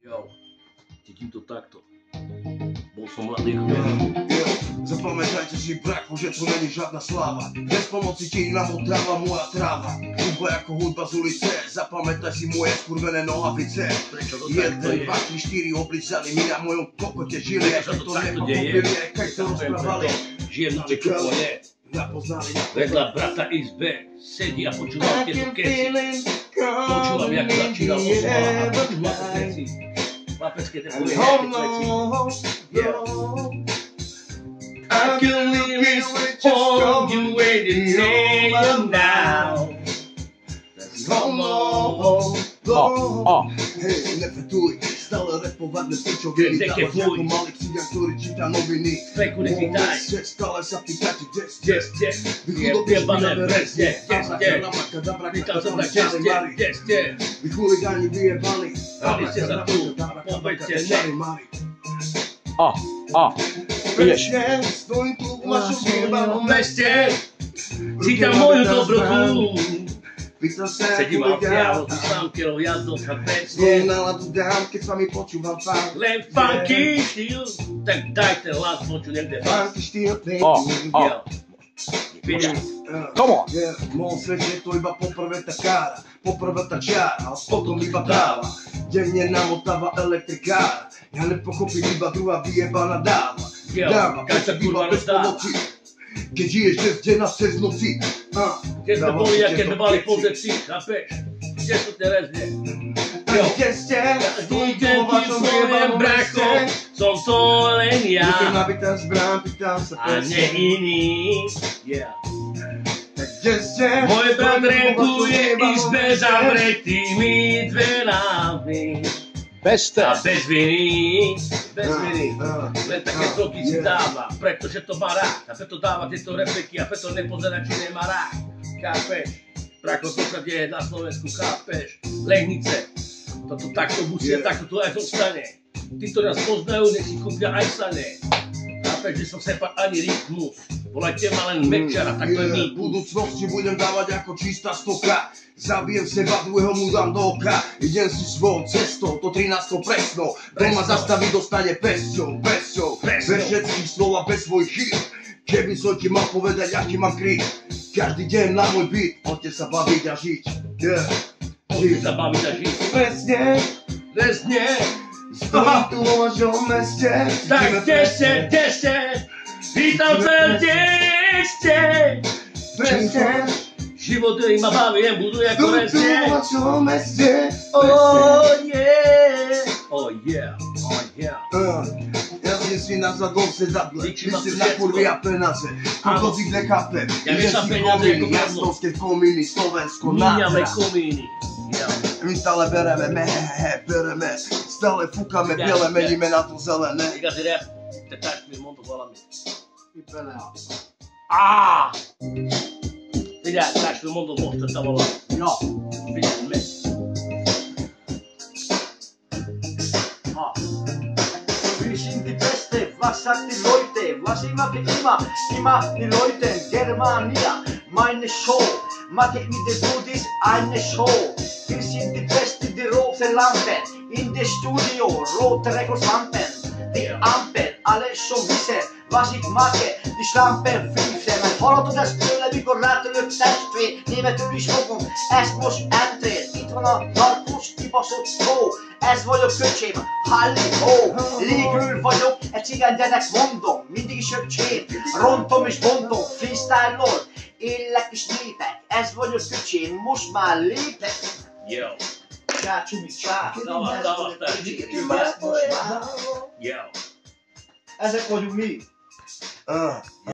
Jo, cítim to takto. Bol som mladý chvíľ. Zapamätajte si, bracho, že to není žiadna sláva. Bez pomoci ti namotáva moja tráva. Hudba ako hudba z ulice, zapamätaj si moje skurvené nohavice. 1, 2, 3, 4 obličaní mi na mojom kokote žili. Prečo sa to takto deje? Keď to rozprávali. Žijem na mikrofóne. Vedľa brata izbe sedí a počúvam tieto keci. Počúvam, jak začínal osláva. Počúvam to keci. Chlapecké tepulie, I can live for you waiting now. That's no Hej, nefetuj, stále repovať bez pičoviny. Dávať ako malý cigan, ktorý číta noviny. Speku nechytaj. Stále sa pýtate, kde ste? Je jebané presne, kde ste? Pýtam sa tak, kde ste? Vy chuligáni vyjebali. Aby ste sa tu, povedzte ne. Prečne, stojím tu v vašom vyjebanom meste. Cítam moju dobrotu. Pýtam sa, Sedím ako autiavo, tu slámkerov jazdom, chápeš? Svoju náladu dám, keď s vami počúvam funk. Len funky štýl, tak daj ten hlas počuť niekde. Funky štýl, Vidia. Come on! V mojom svete je to iba poprvé tá kára, poprvé tá čiara, a potom iba práva. Denne namotáva elektrikára, ja nepochopím, iba druhá vyjebaná dáva. Dáva, keď sa kurva bez pomoci, keď žiješ bez dena cez noci. Keď sme boli, aké sme mali pozícii, chápeš? Kde sú teraz nie? Kde ste? Stojím vo vašom vyjebanom bracho, som to len ja. Budem nabitá zbrán, pýtam sa A nie iný. Kde ste? Môj brat repuje izbe zavretými dverami. A bez viny, len také kroky si dáva, pretože to má rád, a preto dáva tieto repliky, a preto nepozerá, či nemá rád, chápeš? Prako to sa deje na Slovensku, chápeš? Lehnice, toto takto musí, takto to aj zostane. Tí, ktorí nás poznajú, nech si kúpia aj sane. Chápeš, že som separ ani rytmus, volajte ma len Mekčara, tak to je mýtus. V budúcnosti budem dávať ako čistá stoka. Zabijem seba, druhého mu dám do oka. Idem si svojou cestou, to 13 presnou. Doma zastaví, dostane pesťou. Bez všetkých slov a bez svojich chýb. Keby som ti mal povedať, aký mám krík. Každý deň na môj beat, poďte sa baviť a žiť. Poďte sa baviť a žiť. Presne. Stojím tu vo vašom meste. Tak kde ste? Pýtam sa, kde ste? Presne. Život ma baví, buduje ako Stojím tu vo vašom meste. Ja si na zadovce zadle, myslím na kurvy a penaze. Kto si nechápe, ide si komíny, jastovské komíny, Slovensko, míňame nádra. komíny. My stále bereme, stále fúkame biele, meníme na to zelené. Igazi rap, te társ mi mondok valamit. Figyelj, társ mi mondom most tette valamit. Figyelj, megy. Wir sind die Beste, was sagt die Leute? Was immer wie immer die Leute, Germania, meine Show. Mach ich mit den Buddies eine Show. Wir sind die Beste, die rote Lampen. In der Studio, rote Rekordslampen. Die Ampel, alle schon wissen, was ich mache. Die Schlampen fliegen. Men håller på det skulle vi går rätt och upp testvi. Ni vet hur vi slår om Esmos entry. Inte vad någon narkos, de bara så två. Ez vagyok köcsém, hallihó. Légről vagyok, egy cigány gyerek mondom. Mindig is öcsém, rontom és bontom. Freestyle-ol, élek és lépek. Ez vagyok köcsém, most már lépek. Yo. Csúmi csá. Yo. Ezek vagyunk mi.